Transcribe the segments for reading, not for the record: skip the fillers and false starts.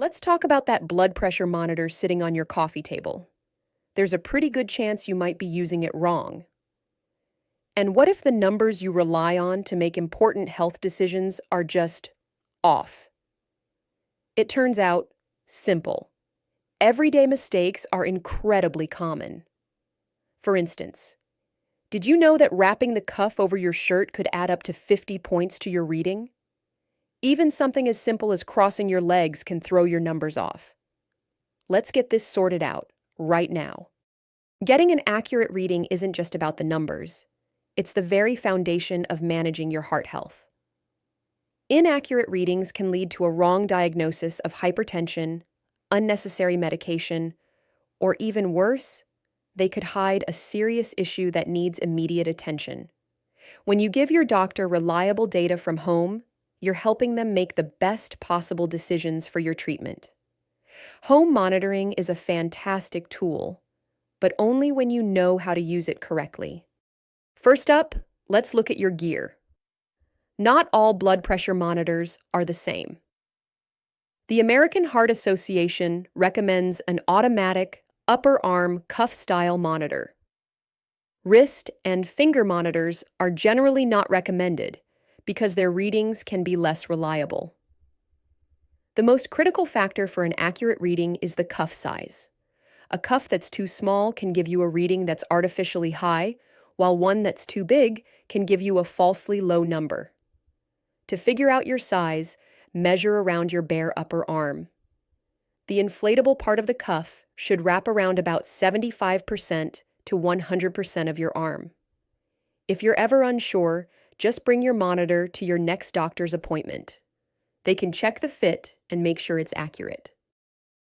Let's talk about that blood pressure monitor sitting on your coffee table. There's a pretty good chance you might be using it wrong. And what if the numbers you rely on to make important health decisions are just off? It turns out simple. Everyday mistakes are incredibly common. For instance, did you know that wrapping the cuff over your shirt could add up to 50 points to your reading? Even something as simple as crossing your legs can throw your numbers off. Let's get this sorted out right now. Getting an accurate reading isn't just about the numbers. It's the very foundation of managing your heart health. Inaccurate readings can lead to a wrong diagnosis of hypertension, unnecessary medication, or even worse, they could hide a serious issue that needs immediate attention. When you give your doctor reliable data from home, you're helping them make the best possible decisions for your treatment. Home monitoring is a fantastic tool, but only when you know how to use it correctly. First up, let's look at your gear. Not all blood pressure monitors are the same. The American Heart Association recommends an automatic upper arm cuff-style monitor. Wrist and finger monitors are generally not recommended because their readings can be less reliable. The most critical factor for an accurate reading is the cuff size. A cuff that's too small can give you a reading that's artificially high, while one that's too big can give you a falsely low number. To figure out your size, measure around your bare upper arm. The inflatable part of the cuff should wrap around about 75% to 100% of your arm. If you're ever unsure, just bring your monitor to your next doctor's appointment. They can check the fit and make sure it's accurate.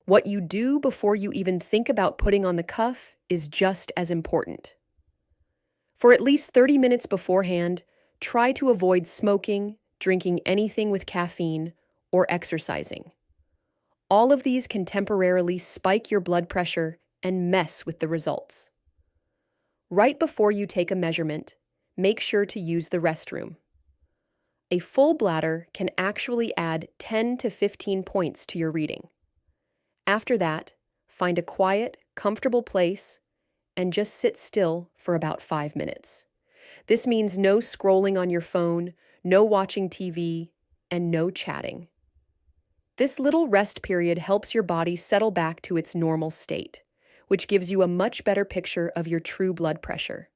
What you do before you even think about putting on the cuff is just as important. For at least 30 minutes beforehand, try to avoid smoking, drinking anything with caffeine, or exercising. All of these can temporarily spike your blood pressure and mess with the results. Right before you take a measurement, make sure to use the restroom. A full bladder can actually add 10 to 15 points to your reading. After that, find a quiet, comfortable place and just sit still for about 5 minutes. This means no scrolling on your phone, no watching TV, and no chatting. This little rest period helps your body settle back to its normal state, which gives you a much better picture of your true blood pressure.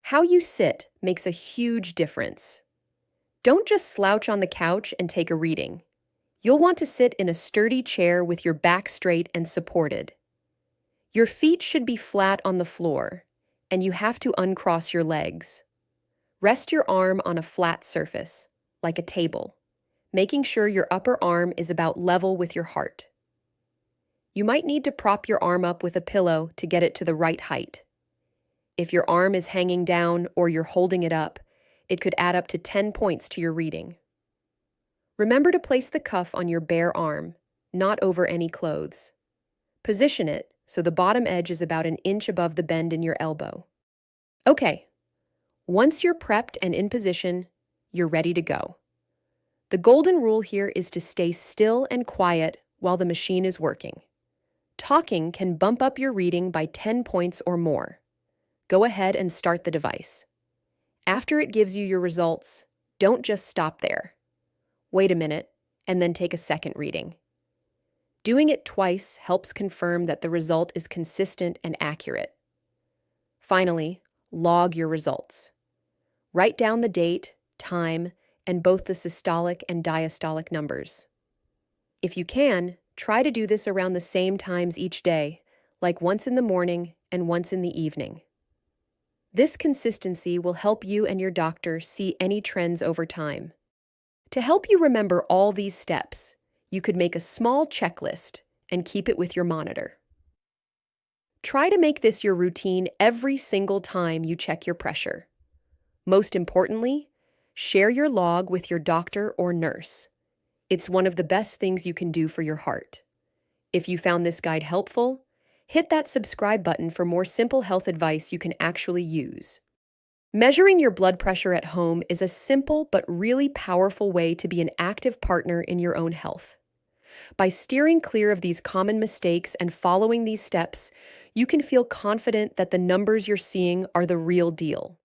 How you sit makes a huge difference. Don't just slouch on the couch and take a reading. You'll want to sit in a sturdy chair with your back straight and supported. Your feet should be flat on the floor, and you have to uncross your legs. Rest your arm on a flat surface, like a table, making sure your upper arm is about level with your heart. You might need to prop your arm up with a pillow to get it to the right height. If your arm is hanging down or you're holding it up, it could add up to 10 points to your reading. Remember to place the cuff on your bare arm, not over any clothes. Position it so the bottom edge is about an inch above the bend in your elbow. Okay, once you're prepped and in position, you're ready to go. The golden rule here is to stay still and quiet while the machine is working. Talking can bump up your reading by 10 points or more. Go ahead and start the device. After it gives you your results, don't just stop there. Wait a minute, and then take a second reading. Doing it twice helps confirm that the result is consistent and accurate. Finally, log your results. Write down the date, time, and both the systolic and diastolic numbers. If you can, try to do this around the same times each day, like once in the morning and once in the evening. This consistency will help you and your doctor see any trends over time. To help you remember all these steps, you could make a small checklist and keep it with your monitor. Try to make this your routine every single time you check your pressure. Most importantly, share your log with your doctor or nurse. It's one of the best things you can do for your heart. If you found this guide helpful, hit that subscribe button for more simple health advice you can actually use. Measuring your blood pressure at home is a simple but really powerful way to be an active partner in your own health. By steering clear of these common mistakes and following these steps, you can feel confident that the numbers you're seeing are the real deal.